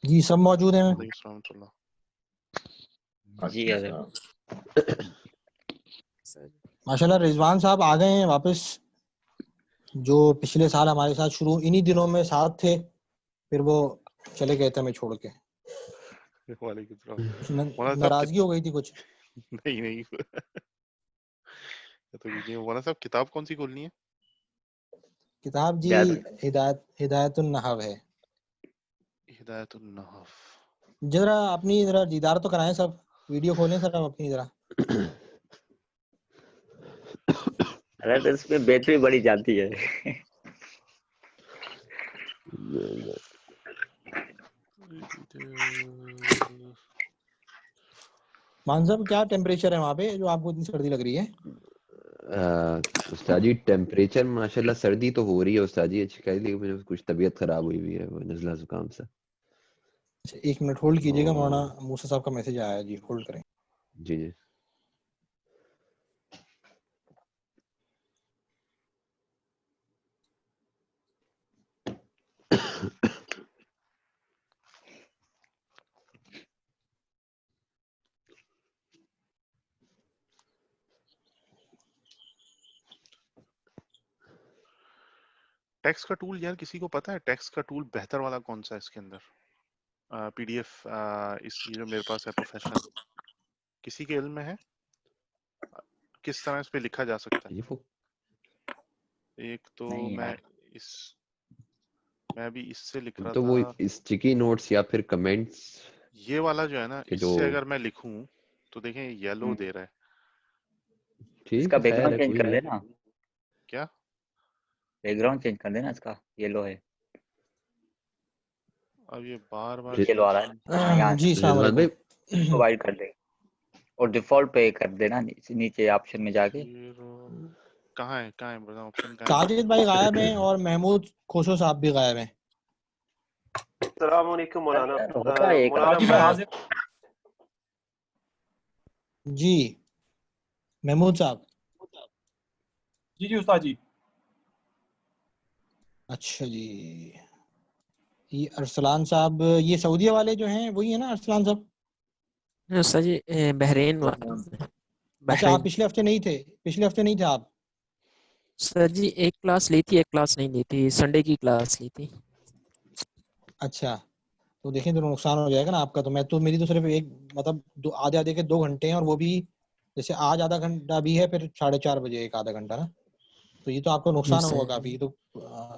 جی سب موجود ہیں. السلام علیکم. جی ماشاءاللہ رضوان صاحب آ گئے ہیں واپس، جو پچھلے سال ہمارے ساتھ شروع انہی دنوں میں ساتھ تھے، پھر وہ چلے گئے تھے ہمیں چھوڑ کے. وعلیکم السلام. مولانا صاحب ناراضگی ہو گئی تھی کچھ؟ نہیں تو مولانا صاحب کتاب کون سی کھولنی ہے؟ کتاب جی ہدایت النحو ہے. ہدایت النحو. ذرا اپنی ذرا دیدار تو کرائیں سب، ویڈیو کھولیں سر آپ اپنی ذرا. ارے اس میں بیٹری بڑی جاتی ہے. مان صاحب کیا ٹیمپریچر ہے وہاں پہ جو آپ کو اتنی سردی لگ رہی ہے؟ استاد جی ٹیمپریچر ماشاءاللہ سردی تو ہو رہی ہے استاد جی اچھی خاصی، لیکن مجھے کچھ طبیعت خراب ہوئی ہوئی ہے نزلہ زکام سے. اچھا ایک منٹ ہولڈ کیجیے گا، مولانا موسیٰ صاحب کا میسج آیا ہے. جی ہولڈ کریں. جی جی. ٹیکسٹ کا ٹول یار کسی کو پتا ہے ٹیکسٹ کا ٹول بہتر والا کون سا ہے اس کے اندر؟ پی ڈی ایف اس کی جو میرے پاس ہے پروفیشنل، کسی کے علم میں ہے کس طرح اس پہ لکھا جا سکتا ہے؟ ایک تو میں بھی اس سے لکھ رہا تو وہ تھا، اسٹکی نوٹس یا پھر کمنٹس یہ والا جو ہے نا اس سے اگر میں لکھوں تو دیکھیں یلو دے رہا ہے. اس کا ٹھیک بیک خیر گراؤنڈ ہے چینج کوئی کر نہیں. دینا. کیا بیک گراؤنڈ چینج کر دینا اس کا، یلو ہے. اب یہ بار بار یلو آ رہا ہے یہاں جی السلام رضوان علیکم. بھائی پرووائڈ کر دے اور ڈیفالٹ پہ کر دینا نیچے آپشن میں جا کے. کہاں ہے آپشن کہاں ہے؟ ساجد بھائی غائب ہیں اور محمود کھوسو صاحب بھی غائب ہیں. السلام علیکم مولانا. ہوتا ہے ایک مولانا آپشن. جی محمود صاحب. جی استاد جی. اچھا جی یہ ارسلان صاحب یہ سعودیہ والے جو ہیں وہی ہیں نا ارسلان صاحب؟ استاد جی بحرین والا. اچھا آپ پچھلے ہفتے نہیں تھے آپ؟ سر جی ایک کلاس لی تھی، ایک کلاس نہیں لی تھی، سنڈے کی کلاس لی تھی. اچھا تو دیکھیں تو نقصان ہو جائے گا نا آپ کا. تو میری تو صرف ایک مطلب آدھے کے 2 گھنٹے ہیں، اور وہ بھی جیسے آج آدھا گھنٹہ بھی ہے، پھر 4:30 بجے ایک آدھا گھنٹہ نا، تو یہ تو آپ کو نقصان ہوگا کافی. تو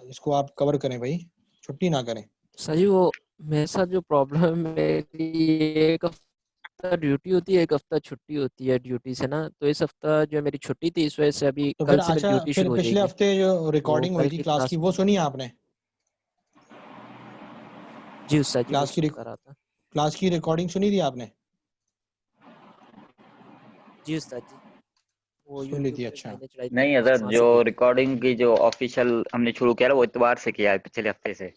اس کو آپ کور کریں بھائی، چھٹی نہ کریں. سر جی وہ میرے ساتھ جو پرابلم ہے، ایک ہفتہ ڈیوٹی ہوتی ہے، ایک ہفتہ چھٹی ہوتی ہے ڈیوٹی سے نا. تو اس ہفتہ جو میری چھٹی تھی اس وجہ سے ابھی تو کل پھر سے میری اچھا ڈیوٹی پھر شروع ہو جائے پچھلے گی. ہفتے جو تو ریکارڈنگ ہوئی کل تھی کی کلاس کی وہ سنی آپ نے؟ جی استاد جی وہ کلاس سن کر آتا. کلاس کی ریکارڈنگ سنی تھی آپ نے؟ جی استاد جی وہ سن لی یوٹیوب تھی. پہ اچھا میں نے چڑھائی تھی، نہیں حضرت، وہاں جو سے دیکھی. ریکارڈنگ کی جو آفیشیل ہم نے شروع کیا وہ اتوار سے کیا ہے، پچھلے ہفتے سے.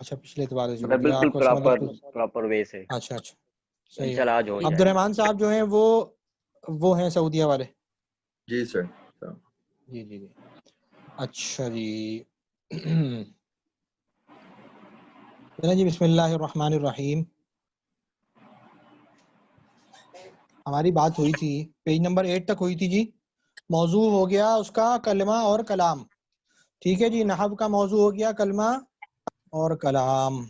اچھا پچھلے اعتبار سے شروع مطلب کیا بالکل آپ کو؟ مطلب پراپر وے سے. اچھا صحیح ہے. انشاءاللہ آج ہو عبد جائے گا. الرحمان صاحب جو ہیں وہ ہیں سعودیہ والے؟ جی سر. جی اچھا جی. جی بسم اللہ الرحمن الرحیم. ہماری بات ہوئی تھی پیج نمبر 8 تک ہوئی تھی جی. موضوع ہو گیا اس کا کلمہ اور کلام. ٹھیک ہے جی، نحو کا موضوع ہو گیا کلمہ اور کلام.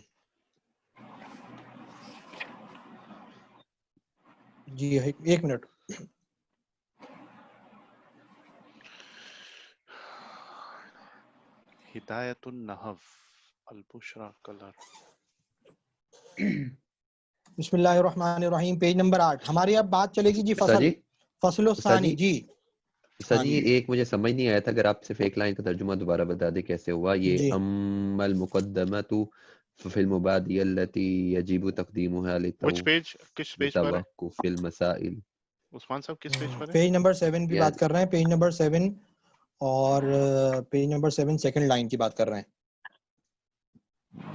جی ایک منٹ. ہدایت النحو البشرا کلر. بسم اللہ الرحمن الرحیم، پیج نمبر 8. ہماری اب بات چلے گی جی فصل الثانی. جی استاد جی ایک مجھے سمجھ نہیں آیا تھا، اگر آپ صرف ایک لائن کا ترجمہ دوبارہ بتا دیں کیسے ہوا یہ جی اما المقدمۃ فی المبادئ التي يجب تقدیمها وچ پیج، کس پیج پر ہے لتوقف المسائل. عثمان صاحب کس پیج پر ہے؟ پیج نمبر 7 کی بات کر رہے ہیں، پیج نمبر 7 اور پیج نمبر 7 سیکنڈ لائن کی بات کر رہے ہیں.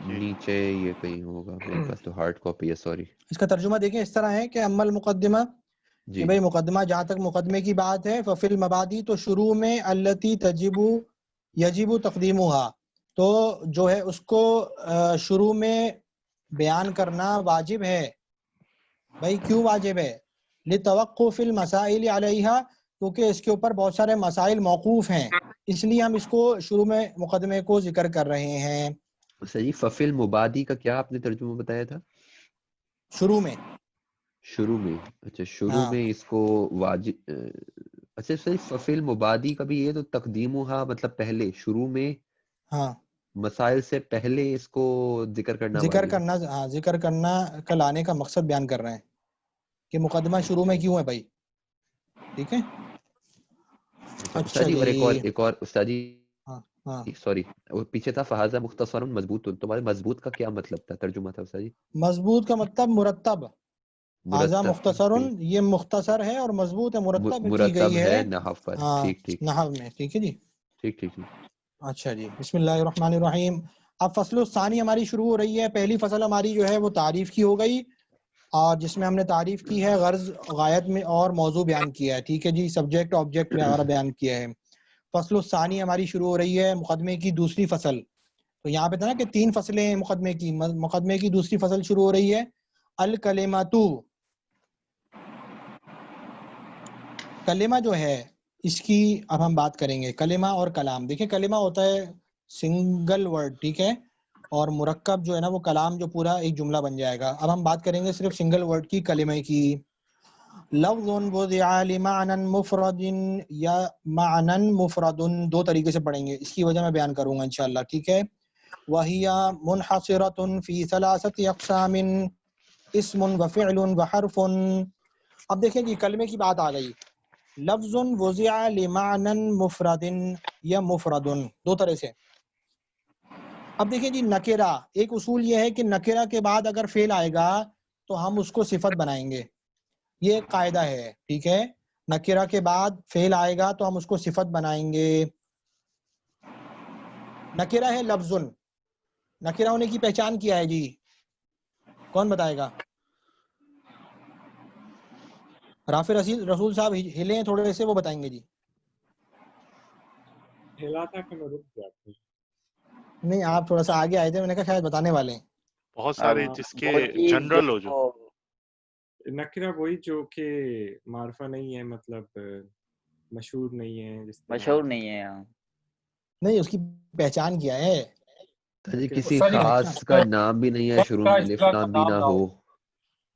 نیچے یہ کہیں ہوگا، میرے پاس تو ہارڈ کاپی ہے سوری. اس کا ترجمہ دیکھیں اس طرح ہے کہ اما المقدمہ، کہ بھئی مقدمہ جہاں تک مقدمے کی بات ہے، ففی المبادی تو شروع میں، التی یجب تقدیمها تو جو ہے اس کو شروع میں بیان کرنا واجب ہے. بھائی کیوں واجب ہے؟ لتوقف المسائل علیہا، کیونکہ اس کے اوپر بہت سارے مسائل موقوف ہیں، اس لیے ہم اس کو شروع میں مقدمے کو ذکر کر رہے ہیں. صحیح. ففل مبادی کا کیا آپ نے ترجمہ بتایا تھا؟ شروع میں. شروع میں. اچھا شروع ہاں میں اس کو واجب. اچھا صحیح. ففل مبادی کا بھی یہ تو تقدیمها مطلب پہلے، شروع میں ہاں مسائل سے پہلے اس کو ذکر کرنا ذکر واجب ہے. کرنا، ہاں ذکر کرنا کا لانے کا مقصد بیان کر رہے ہیں کہ مقدمہ شروع میں کیوں ہے بھائی. ٹھیک ہے. اچھا استاد اچھا جی، اور جی. ایک اور استاد جی ہاں ہاں سوری، وہ پیچھے تھا فہذا مختصر مضبوط. تمہارے مضبوط کا کیا مطلب تھا، ترجمہ تھا استاد جی؟ مضبوط کا مطلب مرتب. حاضہ مرتب. مختصر، ٹھیک. یہ مختصر ہے اور مضبوط ہے، مرتب کی مرتب گئی ہے ہے. نحو پر. ہاں ٹھیک ٹھیک نحو میں. ٹھیک ہے جی. ٹھیک ٹھیک ٹھیک. اچھا جی. بسم اللہ الرحمن الرحیم. اب فصل الثانی ہماری شروع ہو رہی ہے. پہلی فصل ہماری جو ہے وہ تعریف کی ہو گئی، اور جس میں ہم نے تعریف کی ہے غرض، غایت میں اور موضوع بیان کیا ہے. ٹھیک ہے جی. سبجیکٹ آبجیکٹ میں اور بیان کیا ہے. فصل الثانی ہماری شروع ہو رہی ہے، مقدمے کی دوسری فصل. تو یہاں پہ تھا نا کہ 3 فصلیں ہیں مقدمے کی. مقدمے کی دوسری فصل شروع ہو رہی ہے. الکلمۃ، کلمہ جو ہے اس کی اب ہم بات کریں گے. کلمہ اور کلام. دیکھیں کلمہ ہوتا ہے سنگل ورڈ، ٹھیک ہے، اور مرکب جو ہے نا وہ کلام جو پورا ایک جملہ بن جائے گا. اب ہم بات کریں گے صرف سنگل ورڈ کی، کلمہ کی. لفظ وضع لمعنى مفرد یا معنى مفرد، 2 طریقے سے پڑھیں گے، اس کی وجہ میں بیان کروں گا انشاءاللہ. ٹھیک ہے. وهي منحصرة في 3 اقسام، اسم وفعل وحرف. اب دیکھیں جی کلمے کی بات آ گئی. لفظ وضع لمعنى مفرد یا مفرد، 2 طرح سے. اب دیکھیں جی نکرہ، ایک اصول یہ ہے کہ نکرہ کے بعد اگر فعل آئے گا تو ہم اس کو صفت بنائیں گے. یہ ایک قاعدہ ہے. ٹھیک ہے. نکرہ کے بعد فعل آئے گا تو ہم اس کو صفت بنائیں گے. نکرہ ہے لفظ. نکرہ ہونے کی پہچان کیا ہے جی؟ کون بتائے گا؟ رافع رسول صاحب ہلے ہیں تھوڑے سے، وہ بتائیں گے جی. ہلا تھا کہ میں رک گیا تھا. نہیں آپ تھوڑا سا آگے آئے تھے، میں نے کہا شاید بتانے والے ہیں. بہت سارے جس کے وہ چیز جنرل ہو جو نکرہ وہی جو کہ معرفہ نہیں ہے، مطلب مشہور نہیں ہے، جس طرح مشہور نہیں ہے. ہاں نہیں اس کی پہچان کیا ہے؟ جی کسی استاد جی، خاص کا نام بھی نہیں ہے، شروع میں الف لام بھی نہ ہو.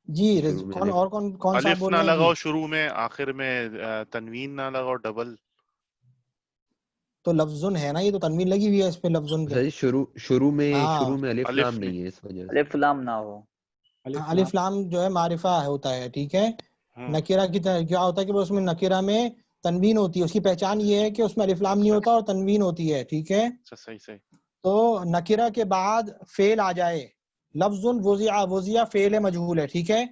جی شروع میں کون الف اور کون صاحب الف بول نہ رہے ہیں لگاؤ جی؟ شروع میں، آخر میں تنوین نہ لگاؤ ڈبل. تو لفظن ہے نا، یہ تو تنوین لگی ہوئی ہے اس پہ لفظن پہ. صحیح. شروع میں ہاں الف الف لام نہیں. نہیں ہے اس وجہ سے. الف لام نہ ہو. الف لام جو ہے معرفہ ہوتا ہے. ٹھیک ہے. نکرہ کی کیا ہوتا ہے کہ اس میں نکرہ میں تنوین ہوتی ہے، اس کی پہچان یہ ہے کہ اس میں الف لام نہیں ہوتا اور تنوین ہوتی ہے. ٹھیک ہے. صحیح صحیح. تو نکرہ کے بعد فعل آ جائے، لفظ وضع، وضع فعل مجہول ہے. ٹھیک ہے.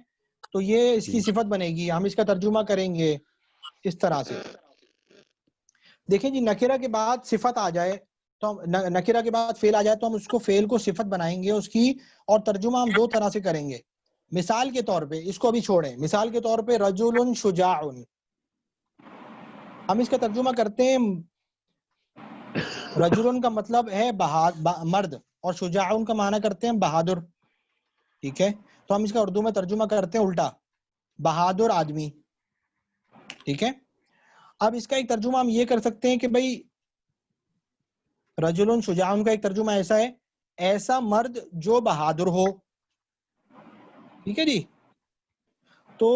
تو یہ اس کی صفت بنے گی. ہم اس کا ترجمہ کریں گے اس طرح سے. دیکھیں جی نکرہ کے بعد صفت آ جائے تو نکرہ کے بعد فعل آ جائے تو ہم اس کو فعل کو صفت بنائیں گے اس کی، اور ترجمہ ہم 2 طرح سے کریں گے. مثال کے طور پہ اس کو بھی چھوڑیں. مثال کے طور پہ رجل شجاع، ہم اس کا ترجمہ کرتے ہیں، رجل کا مطلب ہے مرد، اور شجاع کا معنی کرتے ہیں بہادر. ٹھیک ہے. تو ہم اس کا اردو میں ترجمہ کرتے ہیں الٹا، بہادر آدمی. ٹھیک ہے. اب اس کا ایک ترجمہ ہم یہ کر سکتے ہیں کہ بھئی رجل شجاع کا ایک ترجمہ ایسا ہے، ایسا مرد جو بہادر ہو. ٹھیک ہے جی. تو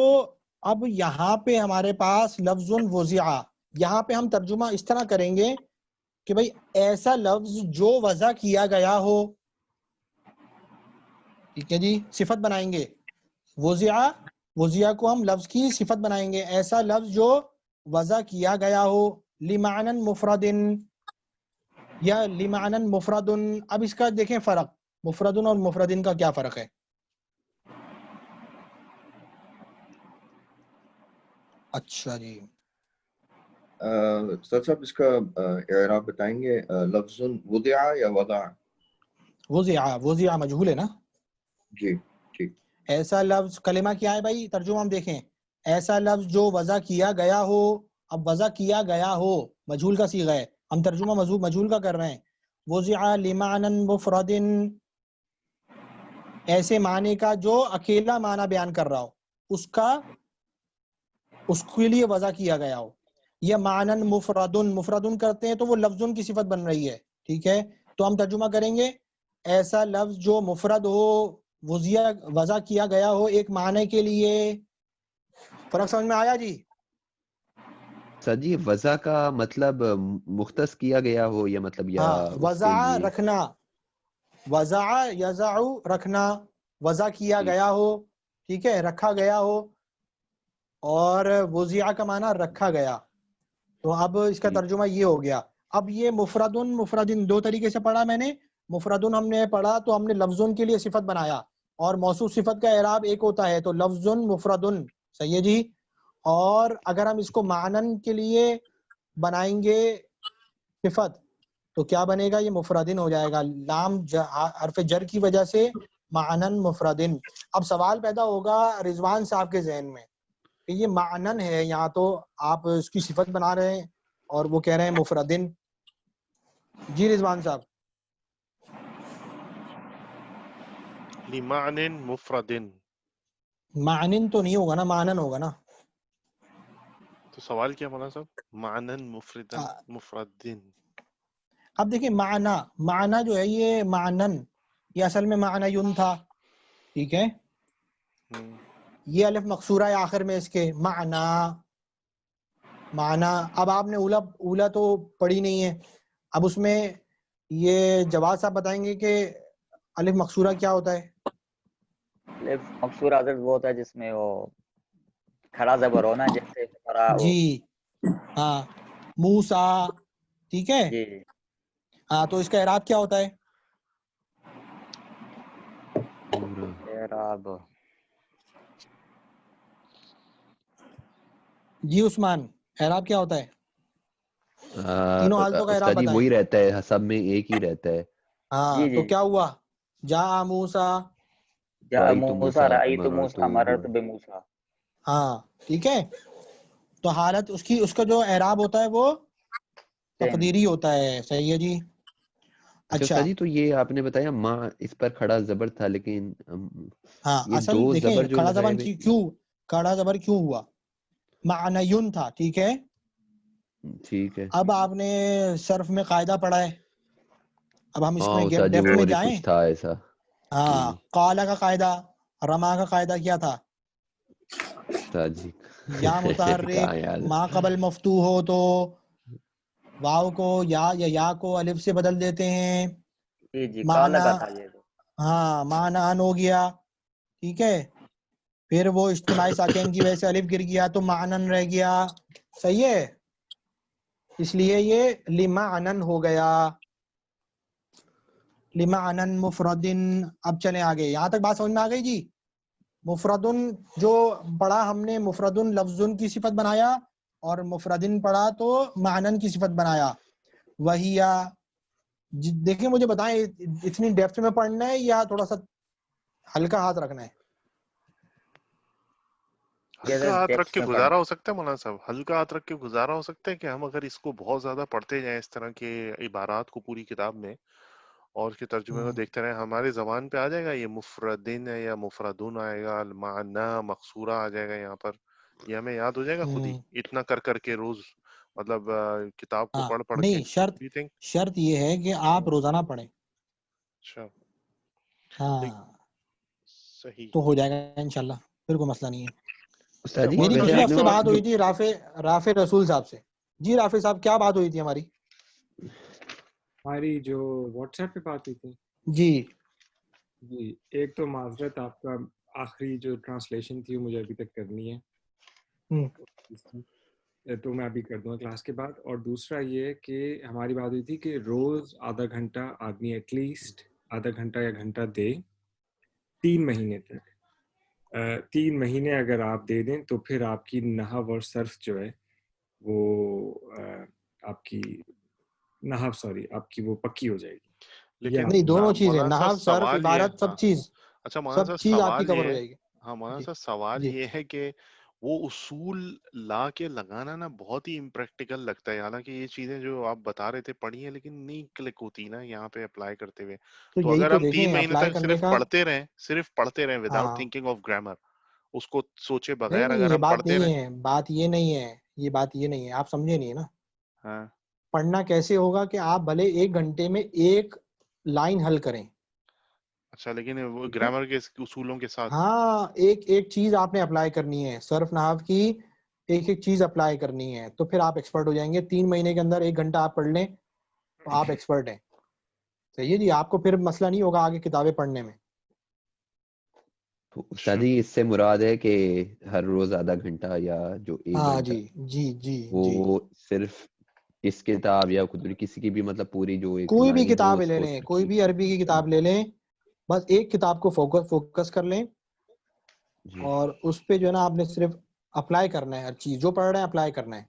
اب یہاں پہ ہمارے پاس لفظ وضع، یہاں پہ ہم ترجمہ اس طرح کریں گے کہ بھئی ایسا لفظ جو وضع کیا گیا ہو. ٹھیک ہے جی. صفت بنائیں گے. وضع کو ہم لفظ کی صفت بنائیں گے، ایسا لفظ جو وضع کیا گیا ہو. لمعنى مفرد یا لمعنى مفرد. اب اس کا دیکھیں فرق، مفرد اور مفردن کا کیا فرق ہے. اچھا جی. استاد صاحب اس کا اعراب بتائیں گے، لفظ وضع یا وضع؟ وضع مجہول ہے نا جی ٹھیک. ایسا لفظ، کلمہ کیا ہے بھائی، ترجمہ ہم دیکھیں، ایسا لفظ جو وضع کیا گیا ہو. اب وضع کیا گیا ہو مجہول کا صیغہ ہے، ہم ترجمہ مجہول کا کر رہے ہیں. وضع لمعنى مفرد، ایسے معنی کا جو اکیلا معنی بیان کر رہا ہو اس کے لیے وضع کیا گیا ہو. یہ معنن مفردن کرتے ہیں تو وہ لفظن کی صفت بن رہی ہے. ٹھیک ہے, تو ہم ترجمہ کریں گے ایسا لفظ جو مفرد ہو, وضع کیا گیا ہو ایک معنی کے لیے. فرق سمجھ میں آیا جی؟ استاد جی وضع کا مطلب مختص کیا گیا ہو یا مطلب یا ہاں, اس کے وضع لیے رکھنا, وضع یضع رکھنا, وضع کیا ٹھیک گیا ہو, ٹھیک ہے, رکھا گیا ہو. اور وضع کا معنی رکھا گیا. تو اب اس کا ٹھیک ترجمہ یہ ہو گیا. اب یہ مفردن دو طریقے سے پڑھا میں نے. مفردن ہم نے پڑھا تو ہم نے لفظن کے لیے صفت بنایا, اور موصوف صفت کا اعراب ایک ہوتا ہے تو لفظن مفردن. صحیح ہے جی. اور اگر ہم اس کو معنن کے لیے بنائیں گے صفت تو کیا بنے گا؟ یہ مفردن ہو جائے گا. لام حرف جر کی وجہ سے معنن مفردن. اب سوال پیدا ہوگا رضوان صاحب کے ذہن میں کہ یہ معنن ہے, یہاں تو آپ اس کی صفت بنا رہے ہیں اور وہ کہہ رہے ہیں مفردن. جی رضوان صاحب. لمعنن مفردن, معنن تو نہیں ہوگا نا, معنن ہوگا نا. تو سوال کیا مولانا صاحب؟ معنن مفردن. اب دیکھیں معنی جو ہے یہ معنن, یہ اصل میں معنی یون تھا. ٹھیک ہے, یہ الف مقصورہ ہے آخر میں اس کے. معنی اب آپ نے اولا تو پڑھی نہیں ہے. اب اس میں یہ جواد صاحب بتائیں گے کہ الف مقصورہ کیا ہوتا ہے. الف مقصورہ حضرت وہ ہوتا ہے جس میں وہ کھڑا زبر ہونا, جیسے جی ہاں, موسیٰ. ٹھیک ہے, جی ہاں, تو اس کا اعراب کیا ہوتا ہے؟ پورا اعراب جی عثمان, اعراب کیا ہوتا ہے؟ تینوں حالتوں کا اعراب استاد جی بتائیں. وہی رہتا ہے, سب میں ایک ہی رہتا ہے. ہاں, جی تو جی کیا ہوا؟ جا موسیٰ. جا رأیت موسیٰ رأیت موسیٰ مررت مررت بموسیٰ. ہاں ٹھیک ہے, تو حالت اس کا جو اعراب ہوتا ہے وہ تقدیری ہوتا ہے. صحیح ہے جی. اچھا اچھا استاد جی, تو یہ آپ نے بتایا ماں اس پر کھڑا زبر تھا, لیکن ہاں, یہ اصل دو دیکھیں زبر جو کھڑا ہے زبر کیوں, کھڑا زبر کیوں ہوا؟ معنیون تھا. ٹھیک ہے, ٹھیک ہے. اب آپ نے صرف میں قاعدہ پڑھا ہے, اب ہم اس ہاں میں استاد جی ڈیپتھ میں وہ جائیں. کچھ تھا ایسا. جی ہاں, جی قالا کا قاعدہ, رما کا قاعدہ کیا تھا؟ استاد جی یا متحرک کہاں یاد ما قبل مفتوح ہو تو واو کو یا کو الف سے بدل دیتے ہیں. جی جی معنی, کالا کا تھا یہ تو. ہاں معنی ان ہو گیا. ٹھیک ہے, پھر وہ اجتماعی ساکن کی وجہ سے الف گر گیا تو معنن رہ گیا. صحیح ہے, اس لیے یہ لمعنن ہو گیا, لمعنن مفردن. اب چلیں آگے, یہاں تک بات سمجھ میں آ گئی جی. مفردن جو پڑھا ہم نے, مفردن لفظن کی صفت بنایا, اور مفردن پڑھا تو معنن کی صفت بنایا. وہیا دیکھیں مجھے بتائیں اتنی ڈیپتھ میں پڑھنا ہے یا تھوڑا سا ہلکا ہاتھ رکھنا ہے؟ ہلکا ہاتھ رکھ کے گزارا ہو سکتا ہے مولانا صاحب, ہلکا ہاتھ رکھ کے گزارا ہو سکتا ہے کہ ہم اگر اس کو بہت زیادہ پڑھتے جائیں اس طرح کے عبارات کو پوری کتاب میں, اور اس کے ترجمے کو دیکھتے رہیں, ہماری زبان پہ آ جائے گا یہ مفردن ہے یا مفردون آئے گا, معنی مقصورہ آ جائے گا یہاں پر, یہ ہمیں یاد ہو جائے گا خود ہی اتنا کر کے روز, مطلب کتاب کو پڑھ کے. نہیں, شرط یہ ہے کہ آپ روزانہ پڑھیں. اچھا ہاں صحیح, تو ہو جائے گا انشاءاللہ, پھر کوئی مسئلہ نہیں ہے. استاد جی میری ویسے پچھلے آپ نے ہفتے بات ہوئی تھی رافع رسول صاحب سے. جی رافع صاحب, کیا بات ہوئی تھی ہماری؟ ہماری جو واٹس ایپ پہ بات ہوئی تھی جی جی, ایک تو معذرت, آپ کا آخری جو ٹرانسلیشن تھی وہ مجھے ابھی تک کرنی ہے, تو میں ابھی کر دوں گا کلاس کے بعد. اور دوسرا یہ کہ ہماری بات ہوئی تھی کہ روز آدھا گھنٹہ آدمی ایٹ لیسٹ آدھا گھنٹہ یا گھنٹہ دے 3 مہینے تک. 3 مہینے اگر آپ دے دیں تو پھر آپ کی نحو اور صرف جو ہے وہ آپ کی آپ کی وہ پکی ہو جائے گی. نہیں, دونوں چیزیں, نحو صرف عبارت سب چیز, اچھا مولانا سب صاحب چیز آپ کی سوال کور یہ ہو ہے, جائے گی. ہاں مولانا صاحب سوال یہ ہے کہ وہ اصول لا کے لگانا نا بہت ہی امپریکٹیکل لگتا ہے. حالانکہ یہ چیزیں جو آپ بتا رہے تھے پڑھی ہیں لیکن نہیں کلک ہوتی نا یہاں پہ اپلائی کرتے ہوئے. تو تو یہی اگر تو ہم 3 دیکھیں مہینے اپلائی تک کرنے کا. صرف پڑھتے رہیں وداؤٹ ہاں تھنکنگ آف گرامر, اس کو سوچے نہیں بغیر نہیں اگر یہ ہم بات پڑھتے رہیں. نہیں ہے, بات یہ نہیں ہے, یہ بات یہ نہیں ہے, آپ سمجھے نہیں ہے نا. ہاں پڑھنا کیسے ہوگا کہ آپ بھلے 1 گھنٹے میں 1 لائن حل کریں, اچھا, لیکن وہ ٹھیک ہے. گرامر کے اصولوں کے ساتھ. ہاں ایک چیز آپ نے اپلائی کرنی ہے, صرف نحو کی ایک چیز اپلائی کرنی ہے, تو پھر آپ ایکسپرٹ ہو جائیں گے. 3 مہینے کے اندر 1 گھنٹہ آپ پڑھ لیں تو آپ ایکسپرٹ ہیں. صحیح ہے جی, آپ کو پھر مسئلہ نہیں ہوگا آگے کتابیں پڑھنے میں. تو استاد جی اس سے مراد ہے کہ ہر روز آدھا گھنٹہ یا جو 1 ہاں گھنٹہ جی جی جی جی, وہ صرف اس کتاب یا خود کسی کی بھی مطلب پوری جو ایک کوئی بھی لائن ہو کتاب اس لے کو لیں, کوئی ٹھیک بھی عربی کی کتاب لے لیں, بس ایک کتاب کو فوکس کر لیں جی اور اس پہ جو ہے نا آپ نے صرف اپلائی کرنا ہے, ہر چیز جو پڑھ رہے ہیں اپلائی کرنا ہے.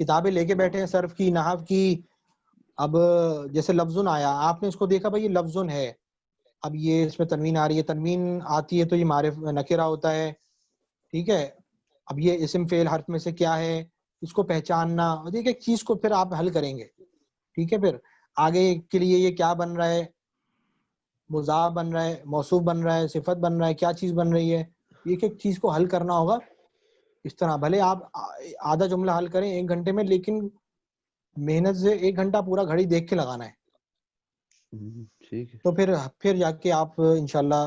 کتابیں لے کے بیٹھے ہیں صرف کی نحو کی, اب جیسے لفظن آیا آپ نے اس کو دیکھا بھائی یہ لفظن ہے, اب یہ اس میں تنوین آ رہی ہے, تنوین آتی ہے تو یہ معرف نکرہ ہوتا ہے, ٹھیک ہے. اب یہ اسم فعل حرف میں سے کیا ہے, اس کو پہچاننا, ایک ایک چیز کو پھر آپ حل کریں گے, ٹھیک ہے. پھر آگے کے لیے یہ کیا بن رہا ہے, مضاف بن رہا ہے, موصوف بن رہا ہے, صفت بن رہا ہے, کیا چیز بن رہی ہے, ایک ایک چیز کو حل کرنا ہوگا. اس طرح بھلے آپ آدھا جملہ حل کریں 1 گھنٹے میں, لیکن محنت سے 1 گھنٹہ پورا گھڑی دیکھ کے لگانا ہے. ٹھیک ہے. تو پھر جا کے آپ انشاءاللہ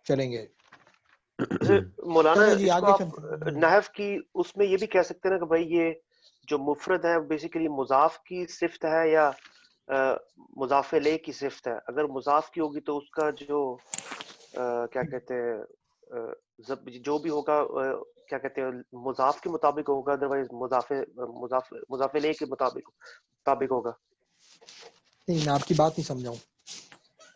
چلیں گے. مولانا چلے جی اس کو آگے آپ چلتے ہیں. نحو کی اس میں یہ بھی کہہ سکتے ہیں نا کہ بھائی یہ جو مفرد ہے بیسیکلی مضاف کی صفت ہے یا مضاف الیہ کی صفت ہے. اگر مضاف کی ہوگی تو اس کا جو کیا کہتے ہیں جو بھی ہوگا کیا کہتے ہیں مضاف کے مطابق ہوگا, ادروائز مضاف الیہ کے مطابق ہوگا. نہیں میں آپ کی بات نہیں سمجھا ہوں.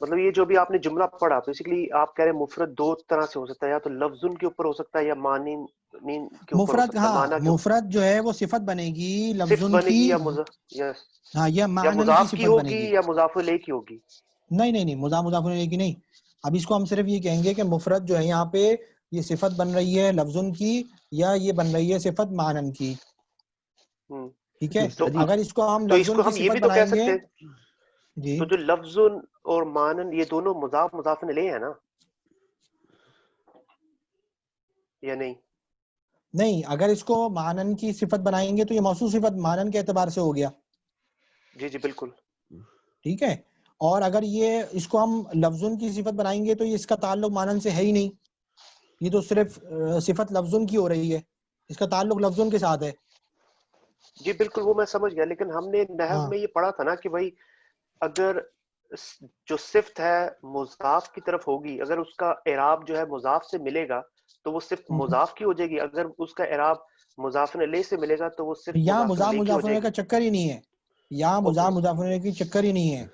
مطلب یہ جو بھی آپ نے جملہ پڑھا بیسیکلی آپ کہہ رہے ہیں مفرد 2 طرح سے ہو سکتا ہے, یا تو لفظن کے اوپر ہو سکتا ہے یا معنی کے اوپر ہو مفرد, سکتا ہے. ہاں معنی کے مفرد جو ہے وہ صفت بنے گی صفت لفظن بنے کی, گی ہاں یا یا معنن کی مضاف کی صفت بنے ہوگی گی. یا مضاف الیہ کی ہوگی. نہیں مضاف الیہ کی نہیں. اب اس کو ہم صرف یہ کہیں گے کہ مفرد جو ہے یہاں پہ یہ صفت بن رہی ہے لفظن کی, یا یہ بن رہی ہے صفت معنن کی, ٹھیک ہے. تو اگر اس کو ہم تو اس لفظن کو کی ہم یہ صفت بھی تو کہہ بنائیں گے, سکتے ہیں, جی تو جو لفظن اور معنن یہ دونوں مضاف الیہ ہے نا, یا نہیں؟ نہیں, اگر اس کو معنن کی صفت بنائیں گے تو یہ موصوف صفت معنن کے اعتبار سے ہو گیا. جی جی بالکل ٹھیک ہے. اور اگر یہ اس کو ہم لفظن کی صفت بنائیں گے تو یہ اس کا تعلق معنن سے ہے ہی نہیں, یہ تو صرف صفت لفظن کی ہو رہی ہے, اس کا تعلق لفظن کے ساتھ ہے. جی بالکل وہ میں سمجھ گیا, لیکن ہم نے نحو ہاں میں یہ پڑھا تھا نا کہ بھائی اگر جو صفت ہے مضاف کی طرف ہوگی, اگر اس کا اعراب جو ہے مضاف سے ملے گا تو وہ صفت مضاف کی ہو جائے گی, اگر اس کا اعراب مضاف الیہ سے ملے گا تو وہ صرف یہاں مضاف الیہ کی ہو مضاف جائے الیہ کا گی. چکر ہی نہیں ہے, یہاں اوکے مضاف الیہ کی چکر ہی نہیں ہے.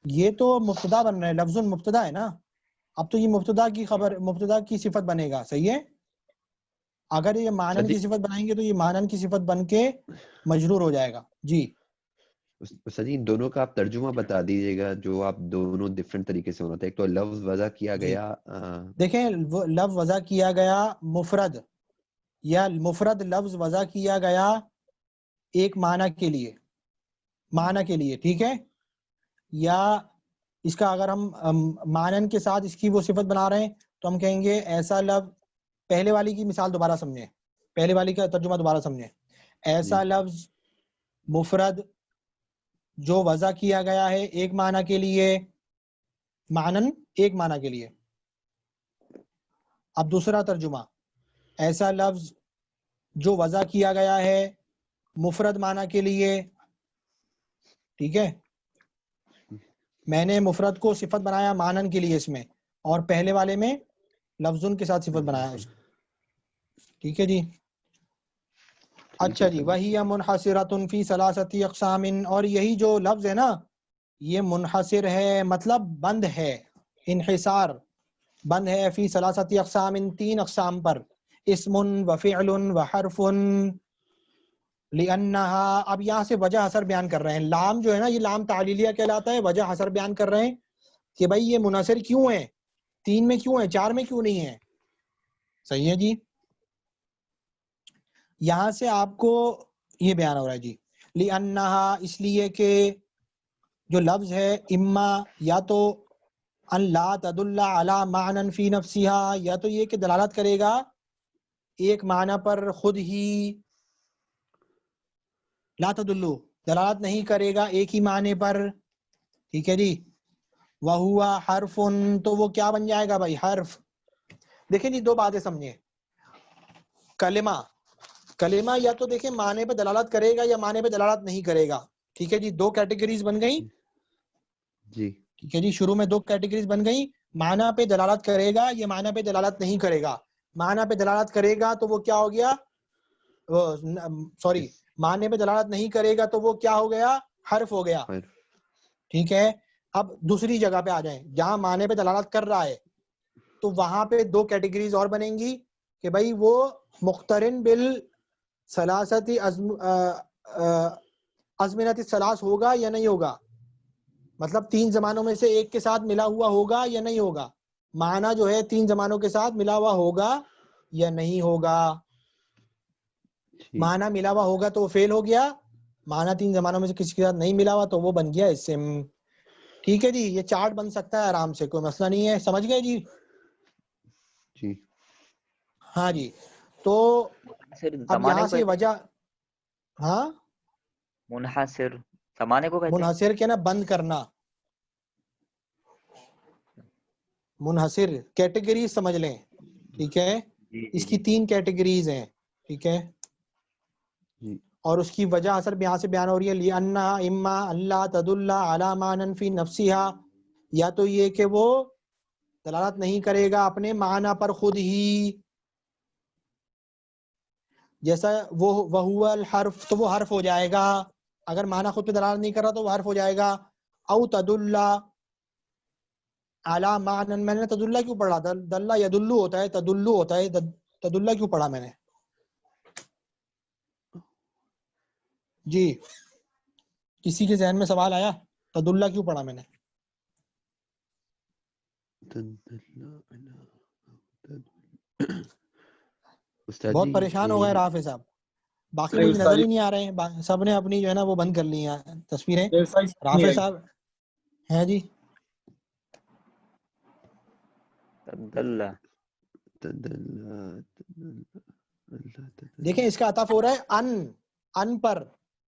یہ تو مبتدا بن رہا ہے, لفظن مبتدا ہے نا, اب تو یہ مبتدا کی خبر, مبتدا کی صفت بنے گا. صحیح ہے. اگر یہ معنن کی صفت بنائیں گے تو یہ معنن کی صفت بن کے مجرور ہو جائے گا. جی استاد جی دونوں کا آپ ترجمہ بتا دیجیے گا, جو آپ دونوں ڈفرینٹ طریقے سے ہونا تھا. ایک تو لفظ وضع کیا جی گیا, دیکھیں لفظ وضع کیا گیا مفرد, یا مفرد لفظ وضع کیا گیا ایک معنی کے لیے, معنی کے لیے, ٹھیک ہے. یا اس کا اگر ہم معنن کے ساتھ اس کی وہ صفت بنا رہے ہیں تو ہم کہیں گے ایسا لفظ, پہلے والی کی مثال دوبارہ سمجھیں, پہلے والی کا ترجمہ دوبارہ سمجھیں. ایسا لفظ مفرد جو وضع کیا گیا ہے ایک معنی کے لیے, معنن ایک معنی کے لیے. اب دوسرا ترجمہ, ایسا لفظ جو وضع کیا گیا ہے مفرد معنی کے لیے, ٹھیک ہے. میں نے مفرد کو صفت بنایا معنن کے لیے اس میں, اور پہلے والے میں لفظن کے ساتھ صفت بنایا اس, ٹھیک ہے جی. اچھا جی, وہی منحصرۃ فی ثلاثۃ اقسام, اور یہی جو لفظ ہے نا یہ منحصر ہے مطلب بند ہے, انحصار بند ہے, فی ثلاثۃ اقسام 3 اقسام پر, اسم و فعل و حرف. لأنہا, اب یہاں سے وجہ حصر بیان کر رہے ہیں, لام جو ہے نا یہ لام تعلیلیہ کہلاتا ہے, وجہ حصر بیان کر رہے ہیں کہ بھائی یہ منحصر کیوں ہیں, 3 میں کیوں ہیں, 4 میں کیوں نہیں ہے. صحیح ہے جی. یہاں سے آپ کو یہ بیان ہو رہا ہے جی لِأَنَّهَا اس لیے کہ جو لفظ ہے اما یا تو ان لا تدل علی معنی فی نفسها یا تو یہ کہ دلالت کرے گا ایک معنی پر خود ہی لا تدل دلالت نہیں کرے گا ایک ہی معنی پر ٹھیک ہے جی وہوا حرف تو وہ کیا بن جائے گا بھائی حرف دیکھیں جی دو باتیں سمجھیں کلمہ یا تو دیکھیں معنی پہ دلالت کرے گا یا معنی پہ دلالت نہیں کرے گا ٹھیک ہے جی دو کیٹیگریز بن گئی جی ٹھیک ہے جی شروع میں دو کیٹیگریز بن گئی معنی پہ دلالت کرے گا یا معنی پہ دلالت نہیں کرے گا معنی پہ دلالت کرے گا تو وہ کیا ہو گیا سوری معنی پہ دلالت نہیں کرے گا تو وہ کیا ہو گیا حرف ہو گیا ٹھیک ہے اب دوسری جگہ پہ آ جائیں جہاں معنی پہ دلالت کر رہا ہے تو وہاں پہ دو کیٹیگریز اور بنیں گی کہ بھائی وہ مقترن بالثلاثتی ازمنۃ الثلاث ہوگا یا نہیں ہوگا مطلب تین زمانوں میں سے ایک کے ساتھ ملا ہوا ہوگا یا نہیں ہوگا معنی جو ہے تین زمانوں کے ساتھ ملا ہوا ہوگا یا نہیں ہوگا معنی ملا ہوا ہوگا تو وہ فعل ہو گیا معنی تین زمانوں میں سے کسی کے ساتھ نہیں ملا ہوا تو وہ بن گیا اسم ٹھیک ہے جی یہ چارٹ بن سکتا ہے آرام سے کوئی مسئلہ نہیں ہے سمجھ گئے جی جی ہاں جی تو اب یہاں سے وجہ ہاں منحصر زمانے کو کہتے ہیں منحصر کے نا بند کرنا منحصر کیٹیگری سمجھ لیں ٹھیک ہے اس کی تین کیٹیگریز ہیں ٹھیک ہے اور اس کی وجہ اثر یہاں سے بیان ہو رہی ہے لِأَنَّهَا إِمَّا أَلَّا تَدُلَّ عَلَى مَعْنًى فِي نَفْسِهَا یا تو یہ کہ وہ دلالت نہیں کرے گا اپنے معنی پر خود ہی جیسا وَهُوَ الْحَرْف تو وہ حرف ہو جائے گا اگر معنی خود پہ دلالت نہیں کر رہا تو وہ حرف ہو جائے گا او تدل علی معنی میں نے تدلہ کیوں پڑھا دلہ یدلو ہوتا ہے تدلو ہوتا ہے تدلہ کیوں پڑھا میں نے جی کسی کے ذہن میں سوال آیا تدلہ کیوں پڑھا میں نے بہت پریشان ہو گئے رافع صاحب باقی مجھے نظر ہی نہیں آ رہے ہیں سب نے اپنی جو ہے نا وہ بند کر لی ہیں تصویریں رافع صاحب ہیں جی دیکھیں اس کا عطف ہو رہا ہے ان پر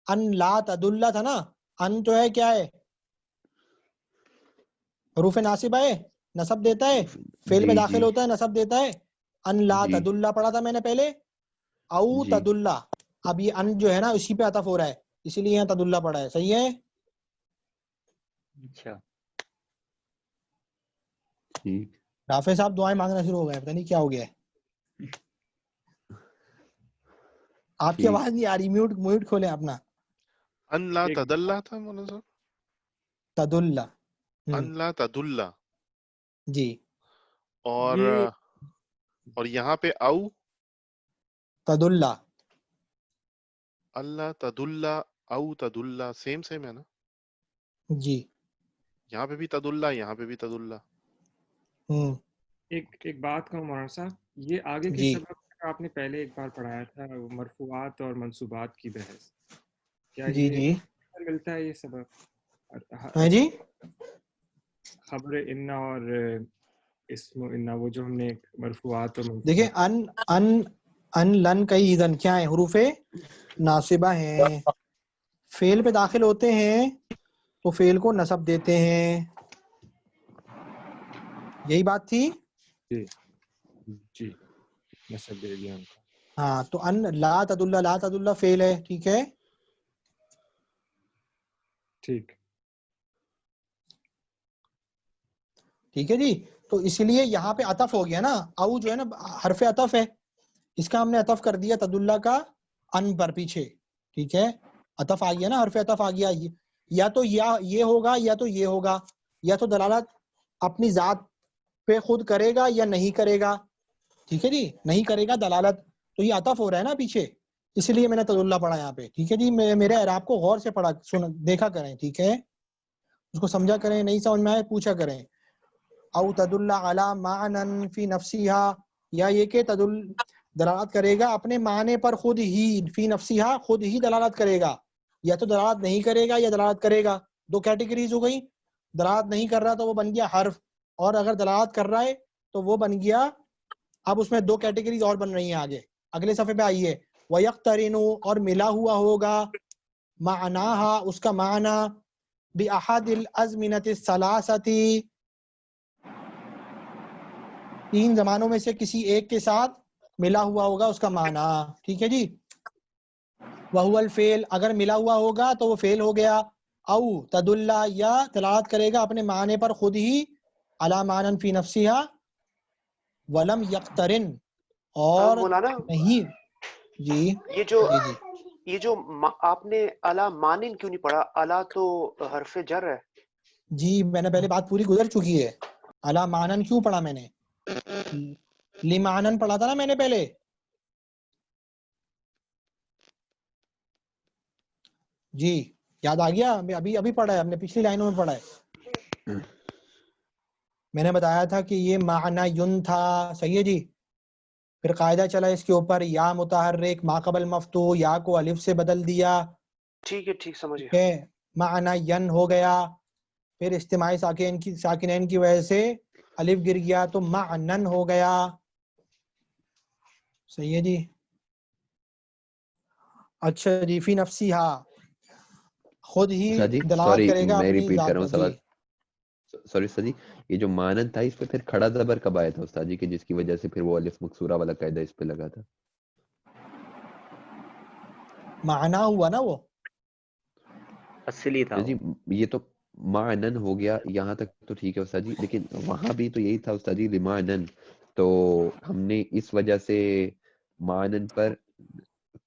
ان لا تدلہ تھا نا ان تو ہے کیا ہے حروف ناصبہ ہے نصب دیتا ہے فعل میں داخل ہوتا ہے نصب دیتا ہے ان لا تدلہ پڑھا تھا میں نے پہلے او تدلہ اب یہ ان جو ہے نا اسی پہ عطف ہو رہا ہے اسی لیے یہاں تدلہ پڑھا ہے صحیح ہے اچھا رافع صاحب دعائیں مانگنا شروع ہو گئے پتہ نہیں کیا ہو گیا ہے آپ کی آواز نہیں آ رہی میوٹ کھولیں اپنا ان لا تدلہ تھا مولانا صاحب تدلہ ان لا تدلہ جی اور یہاں پہ او تدلہ اللہ تدلہ او تدلہ سیم ہے نا جی یہاں پہ بھی تدلہ یہاں پہ بھی تدلہ. ایک بات کہوں مولانا صاحب، یہ آگے کے سبق آپ نے پہلے ایک بار پڑھایا تھا، مرفوعات اور منصوبات کی بحث. کیا یہ ملتا ہے یہ سبق؟ جی خبر انا اور اسم انا، وہ جو ہم نے مرفوعات اور دیکھیں ان لن کئی اذن کیا ہے، حروف ناصبہ ہیں، فعل پہ داخل ہوتے ہیں تو فعل کو نصب دیتے ہیں، یہی بات تھی. جی نصب دے دیا ان کو. ہاں تو ان لا تدلہ فعل ہے، ٹھیک ہے ٹھیک ہے جی. تو اس لیے یہاں پہ عطف ہو گیا نا، او جو ہے نا حرف عطف ہے، اس کا ہم نے عطف کر دیا تدلہ کا ان پر پیچھے، ٹھیک ہے، عطف آ گیا نا، حرف عطف آ گیا. یا تو یہ ہوگا یا تو یہ ہوگا، یا تو دلالت اپنی ذات پہ خود کرے گا یا نہیں کرے گا، ٹھیک ہے جی، نہیں کرے گا دلالت، تو یہ عطف ہو رہا ہے نا پیچھے، اس لیے میں نے تدلہ پڑھا یہاں پہ، ٹھیک ہے جی. میرے اعراب کو غور سے پڑھا دیکھا کریں، ٹھیک ہے، اس کو سمجھا کریں، نہیں سمجھ میں آئے پوچھا کریں. او تدل علی معنی فی نفسها، یا یہ کہ دلالت کرے گا اپنے معنی پر خود ہی، فی نفسیہا خود ہی دلالت کرے گا، یا تو دلالت نہیں کرے گا یا دلالت کرے گا. دو کیٹیگریز ہو گئی. دلالت نہیں کر رہا تو وہ بن گیا حرف، اور اگر دلالت کر رہا ہے تو وہ بن گیا، اب اس میں دو کیٹیگریز اور بن رہی ہیں آگے اگلے صفحے پہ آئیے. وَيَقْتَرِنُ اور ملا ہوا ہوگا، معناہا اس کا معنی، بِأَحَدِ الْأَزْمِنَةِ الثَّلَاثَةِ تین زمانوں میں سے کسی ایک کے ساتھ ملا ہوا ہوگا اس کا معنی. ٹھیک ہے جی. وَهُوَ الْفِعْلُ اگر ملا ہوا ہوگا تو وہ فعل ہو گیا. او تدل یا دلالت کرے گا اپنے معنی پر خود ہی، علی معنی فی نفسہا، ولم یقترن اور مولانا نہیں. جی یہ جو جی جی یہ جو آپ نے الا مانن کیوں نہیں پڑھا؟ الا تو حرف جر ہے. جی میں نے پہلے بات پوری گزر چکی ہے. علی معنن کیوں پڑھا میں نے؟ لمعنن پڑھا تھا نا میں نے پہلے. جی یاد آ گیا؟ ابھی پڑھا ہے ہم نے، پچھلی لائنوں میں پڑھا ہے. میں نے بتایا تھا کہ یہ معنی ین تھا. صحیح ہے جی. پھر قاعدہ چلا اس کے اوپر، یا متحرک ما قبل مفتوح، یا کو الف سے بدل دیا. ٹھیک ہے، ٹھیک سمجھ ٹھیک گیا. ہے، معنی ین ہو گیا. پھر اجتماعی ساکنین کی وجہ سے الف گر گیا تو معنن ہو گیا. صحیح ہے جی. اچھا جی. فی نفسی ہا خود ہی استاد جی دلالت سوری کرے گا میں اپنی ریپیٹ کر ذات رہا ہوں پر. سوال. جی سوری استاد جی، یہ جو مانن تھا اس پہ پھر کھڑا زبر کب آیا تھا استاد جی، کہ جس کی وجہ سے پھر وہ الف مکسورہ والا قاعدہ اس پہ لگا تھا؟ معنی ہوا نا وہ. اصلی تھا جی یہ تو معنن ہو گیا یہاں تک تو ٹھیک ہے استاد جی، لیکن وہاں بھی تو یہی تھا استاد جی لمعنن، تو ہم نے اس وجہ سے معنن پر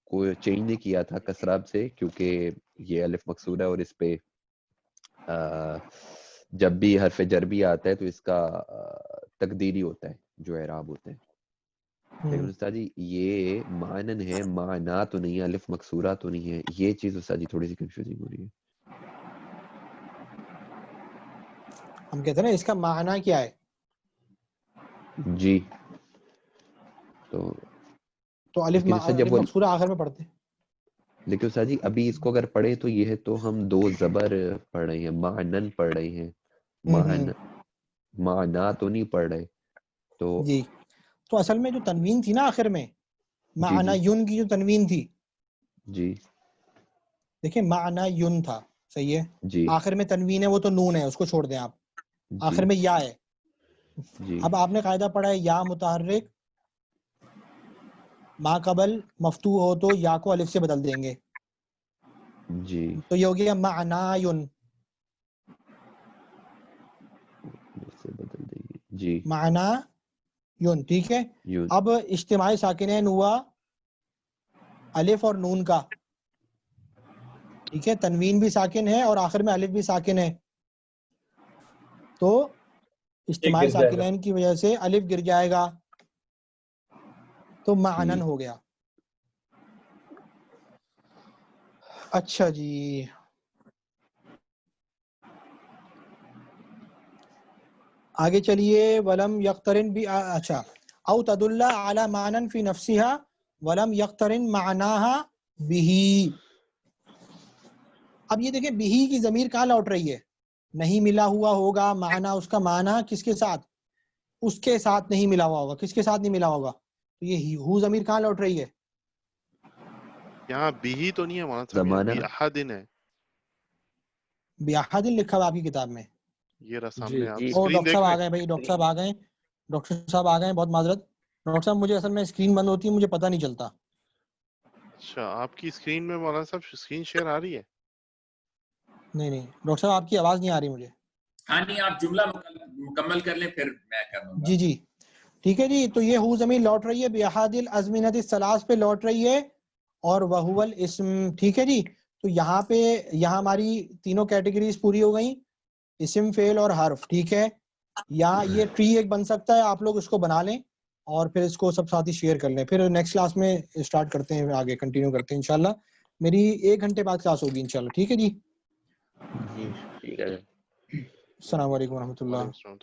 کوئی چینج نہیں کیا تھا کسراب سے، کیونکہ یہ الف مکسورہ اور اس پہ جب بھی حرف جر بھی آتا ہے تو اس کا تقدیری ہوتا ہے جو اعراب ہوتا ہے. لیکن استاد جی یہ معنن ہے، معنی تو نہیں ہے، الف مکسورہ تو نہیں ہے. یہ چیز استاد جی تھوڑی سی کنفیوزنگ ہو رہی ہے. ہم کہتے ہیں نا اس کا معنی کیا ہے. جی تو الف لیکن استاد جب وہ، مقصورہ آخر میں پڑھتے ہیں. لیکن استاد جی ابھی اس کو اگر پڑھے تو یہ ہے تو ہم دو زبر پڑھ رہے ہیں، معنن پڑھ رہے ہیں، معنی تو نہیں پڑھ رہے. تو جی تو اصل میں جو تنوین تھی نا آخر میں، جی معنی جی یون کی جو تنوین تھی، جی دیکھیں معنی یون تھا. صحیح ہے. جی آخر میں تنوین ہے وہ تو نون ہے، اس کو چھوڑ دیں آپ. جی آخر میں یا ہے. جی اب آپ نے قاعدہ پڑھا ہے یا متحرک ما قبل مفتوح ہو تو یا کو الف سے بدل دیں گے. جی تو یہ ہو گیا معنی یون. سے بدل دیں گے. جی معنی یون. ٹھیک ہے. یوں اب اجتماعی ساکنین ہوا الف اور نون کا. ٹھیک ہے. تنوین بھی ساکن ہے اور آخر میں الف بھی ساکن ہے، تو اجتماعی ساکنین کی وجہ سے الف گر جائے گا تو معنن ہو گیا. اچھا جی. آگے چلیے. ولم یقترن بھی اچھا او تدل علی معنن فی نفسها ولم یقترن معناها به. اب یہ دیکھیں بھی کی ضمیر کہاں لوٹ رہی ہے؟ نہیں ملا ہوا ہوگا معنی، اس کا معنی کس کے ساتھ؟ اس کے ساتھ نہیں ملا ہوا ہوگا. کس کے ساتھ نہیں ملا ہوگا؟ تو یہ ہو ضمیر کہاں لوٹ رہی ہے؟ یہاں بھی تو نہیں ہے مولانا صاحب، یہاں زمانہ بھی احدن ہے. بیاحدن لکھا ہوا آپ کی کتاب میں. یہ رہا جی سامنے، آپ جی او اسکرین ڈاکٹر دیکھ صاحب رہے آ گئے بھائی. ڈاکٹر صاحب آ گئے. ڈاکٹر صاحب آ گئے. بہت معذرت ڈاکٹر صاحب، مجھے اصل میں اسکرین بند ہوتی ہے، مجھے پتہ نہیں چلتا. اچھا آپ کی اسکرین میں مولانا صاحب اسکرین شیئر آ رہی ہے؟ نہیں ڈاکٹر صاحب آپ کی آواز نہیں آ رہی مجھے. ہاں نہیں، آپ جملہ مکمل کر لیں پھر میں کر دوں گا. جی ٹھیک ہے جی. تو یہ ہو ضمیر لوٹ رہی ہے بیاحد الازمنۃ الثلاث پہ لوٹ رہی ہے، اور وہو الاسم. ٹھیک ہے جی. تو یہاں پہ ہماری تینوں کیٹیگریز پوری ہو گئیں، اسم، فعل اور حرف. ٹھیک ہے. یہاں یہ ٹری ایک بن سکتا ہے، آپ لوگ اس کو بنا لیں اور پھر اس کو سب ساتھی شیئر کر لیں. پھر نیکسٹ کلاس میں اسٹارٹ کرتے ہیں، آگے کنٹینیو کرتے ہیں انشاءاللہ. میری 1 گھنٹے بعد کلاس ہوگی انشاءاللہ. ٹھیک ہے جی. جی ٹھیک ہے. السلام علیکم ورحمۃ اللہ. وعلیکم السلام.